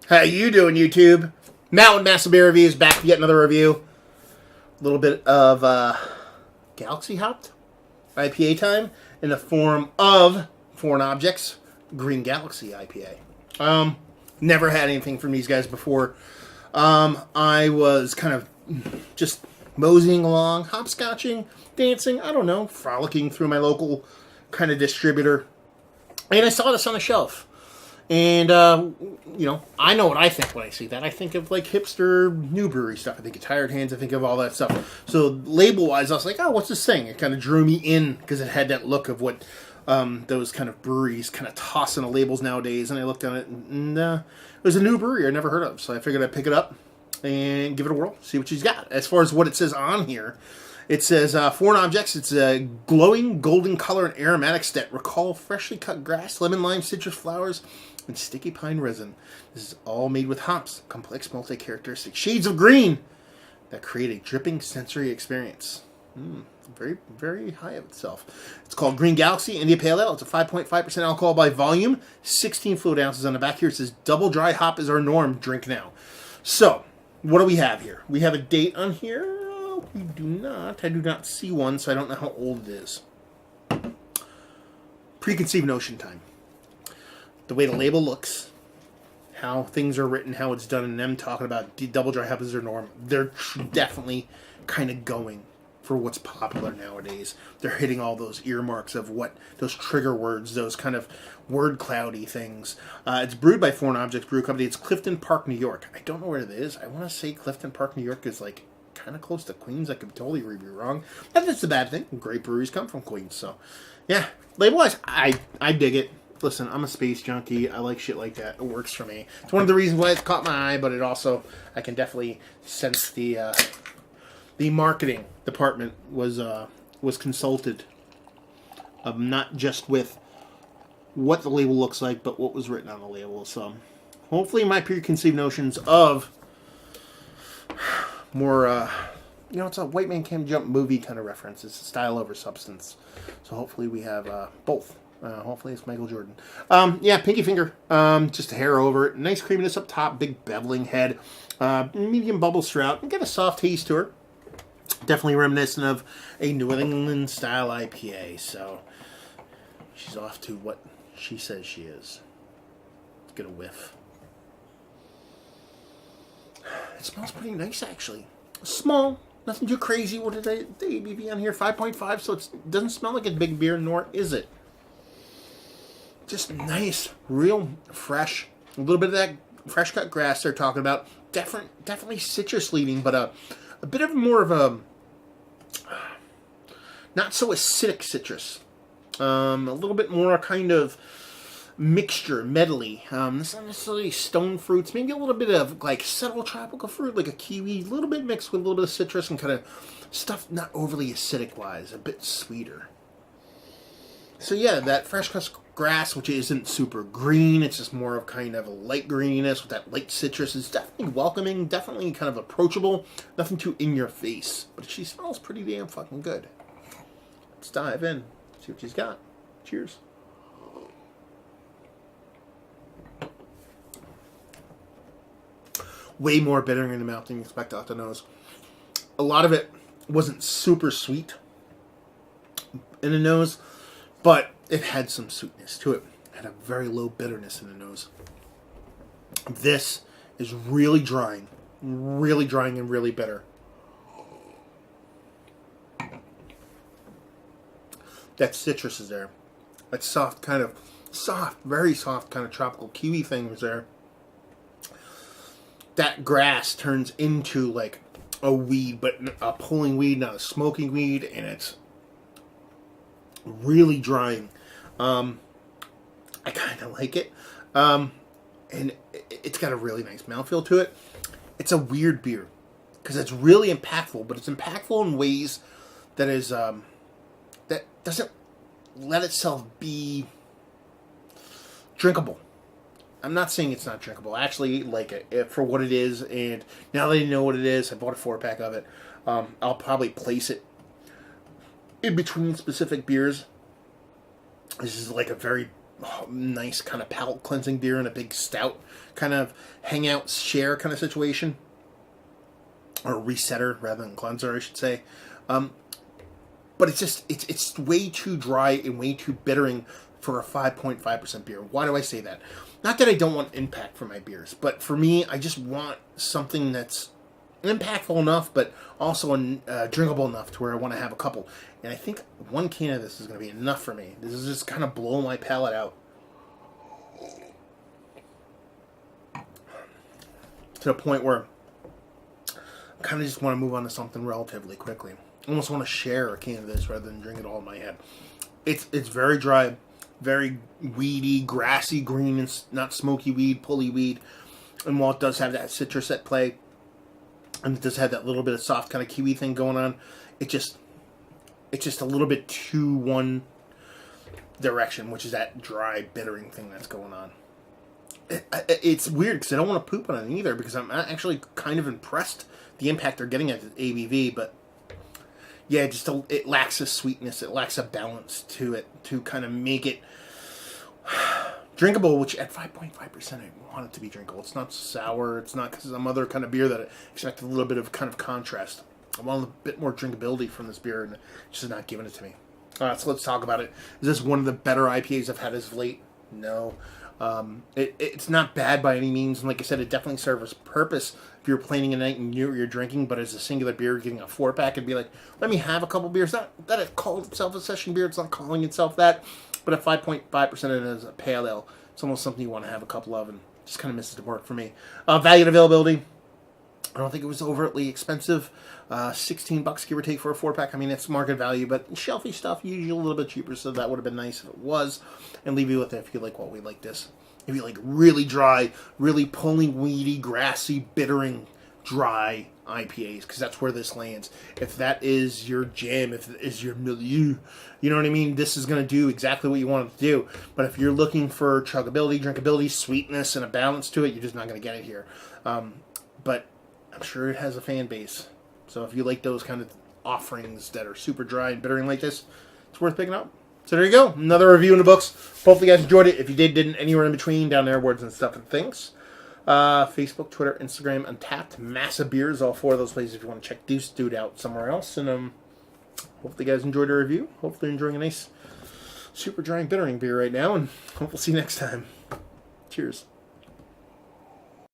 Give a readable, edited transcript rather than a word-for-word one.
How you doing, YouTube? Matt with Massive Beer Reviews, back with yet another review. A little bit of Galaxy Hopped IPA time in the form of Foreign Objects Green Galaxy IPA. Never had anything from these guys before. I was kind of just moseying along, hopscotching, dancing, I don't know, frolicking through my local kind of distributor. And I saw this on the shelf. And, I know what I think when I see that. I think of, like, hipster new brewery stuff. I think of Tired Hands. I think of all that stuff. So, label-wise, I was like, oh, what's this thing? It kind of drew me in because it had that look of what those kind of breweries kind of toss in the labels nowadays. And I looked on it, and it was a new brewery I'd never heard of. So I figured I'd pick it up and give it a whirl, see what she's got. As far as what it says on here, it says, Foreign Objects, it's a glowing golden color and aromatics that recall freshly cut grass, lemon, lime, citrus flowers, and sticky pine resin. This is all made with hops, complex multi-characteristic shades of green that create a dripping sensory experience. Very, very high of itself. It's called Green Galaxy India Pale Ale. It's a 5.5% alcohol by volume, 16 fluid ounces on the back here. It says double dry hop is our norm. Drink now. So, what do we have here? We have a date on here. We do not. I do not see one, so I don't know how old it is. Preconceived notion time. The way the label looks, how things are written, how it's done, and them talking about double dry hop as their norm. They're definitely kind of going for what's popular nowadays. They're hitting all those earmarks of what, those trigger words, those kind of word cloudy things. It's brewed by Foreign Objects Brew Company. It's Clifton Park, New York. I don't know where it is. I want to say Clifton Park, New York is like kind of close to Queens. I could totally be wrong. But that's the bad thing. Great breweries come from Queens. So, yeah. Label-wise, I dig it. Listen, I'm a space junkie. I like shit like that. It works for me. It's one of the reasons why it's caught my eye, but it also, I can definitely sense the marketing department was consulted, not just with what the label looks like, but what was written on the label. So, hopefully my preconceived notions of more, it's a White Man Can't Jump movie kind of reference. It's style over substance. So hopefully we have both. Hopefully it's Michael Jordan. Pinky finger. Just a hair over it. Nice creaminess up top. Big beveling head. Medium bubbles throughout. And get a soft taste to her. Definitely reminiscent of a New England style IPA. So she's off to what she says she is. Let's get a whiff. It smells pretty nice, actually. Small. Nothing too crazy. What did the ABV on here? 5.5. So it doesn't smell like a big beer, nor is it. Just nice, real fresh. A little bit of that fresh cut grass they're talking about. Definitely citrus leading, but a bit of more of a not so acidic citrus. A little bit more kind of mixture, medley. It's not necessarily stone fruits. Maybe a little bit of like subtle tropical fruit, like a kiwi. A little bit mixed with a little bit of citrus and kind of stuff not overly acidic wise. A bit sweeter. So yeah, that fresh cut grass, which isn't super green, it's just more of kind of a light greeniness with that light citrus. It's definitely welcoming, definitely kind of approachable, nothing too in your face. But she smells pretty damn fucking good. Let's dive in, see what she's got. Cheers. Way more bitter in the mouth than you expect off the nose. A lot of it wasn't super sweet in the nose, but it had some sweetness to it. It had a very low bitterness in the nose. This is really drying and really bitter. That citrus is there. That very soft kind of tropical kiwi thing is there. That grass turns into like a weed, but a pulling weed, not a smoking weed, and it's really drying. I kind of like it. And it's got a really nice mouthfeel to it. It's a weird beer because it's really impactful, but it's impactful in ways that is that doesn't let itself be drinkable. I'm not saying it's not drinkable. I actually like it for what it is, and now that I know what it is, I bought a 4-pack of it. I'll probably place it in between specific beers. This is like a very nice kind of palate cleansing beer in a big stout kind of hangout share kind of situation, or resetter rather than cleanser, I should say. But it's way too dry and way too bittering for a 5.5% beer. Why do I say that? Not that I don't want impact for my beers, but for me, I just want something that's impactful enough, but also drinkable enough to where I want to have a couple. And I think one can of this is going to be enough for me. This is just kind of blow my palate out to the point where I kind of just want to move on to something relatively quickly. I almost want to share a can of this rather than drink it all in my head. It's very dry, very weedy, grassy green, and not smoky weed, pulley weed. And while it does have that citrus at play, and it does have that little bit of soft kind of kiwi thing going on, it's just a little bit too one direction, which is that dry, bittering thing that's going on. It's weird because I don't want to poop on it either, because I'm actually kind of impressed the impact they're getting at the ABV, but yeah, it lacks a sweetness, it lacks a balance to it to kind of make it drinkable, which at 5.5% I want it to be drinkable. It's not sour, it's not some other kind of beer that I expect a little bit of kind of contrast. I want a bit more drinkability from this beer, and it's just not giving it to me. Alright, so let's talk about it. Is this one of the better IPAs I've had as of late? No. It's not bad by any means, and like I said, it definitely serves a purpose if you're planning a night and you're drinking, but as a singular beer, getting a 4-pack and be like, let me have a couple beers. Not that it calls itself a session beer, it's not calling itself that, but at 5.5% it is a pale ale. It's almost something you want to have a couple of, and just kind of misses the mark for me. Value and availability, I don't think it was overtly expensive. $16 give or take for a 4-pack. I mean, it's market value, but shelfy stuff usually a little bit cheaper, so that would have been nice if it was. And leave you with it if you like what we like this. If you like really dry, really pulling, weedy, grassy, bittering, dry IPAs, because that's where this lands. If that is your jam, if it is your milieu, you know what I mean? This is going to do exactly what you want it to do. But if you're looking for chuggability, drinkability, sweetness, and a balance to it, you're just not going to get it here. But I'm sure it has a fan base. So if you like those kind of offerings that are super dry and bittering like this, it's worth picking up. So there you go. Another review in the books. Hopefully you guys enjoyed it. If you didn't, anywhere in between, down there, words and stuff and things. Facebook, Twitter, Instagram, Untapped, Massive Beers, all 4 of those places if you want to check this dude out somewhere else. And hopefully you guys enjoyed the review. Hopefully you're enjoying a nice, super dry and bittering beer right now. And hopefully we'll see you next time. Cheers.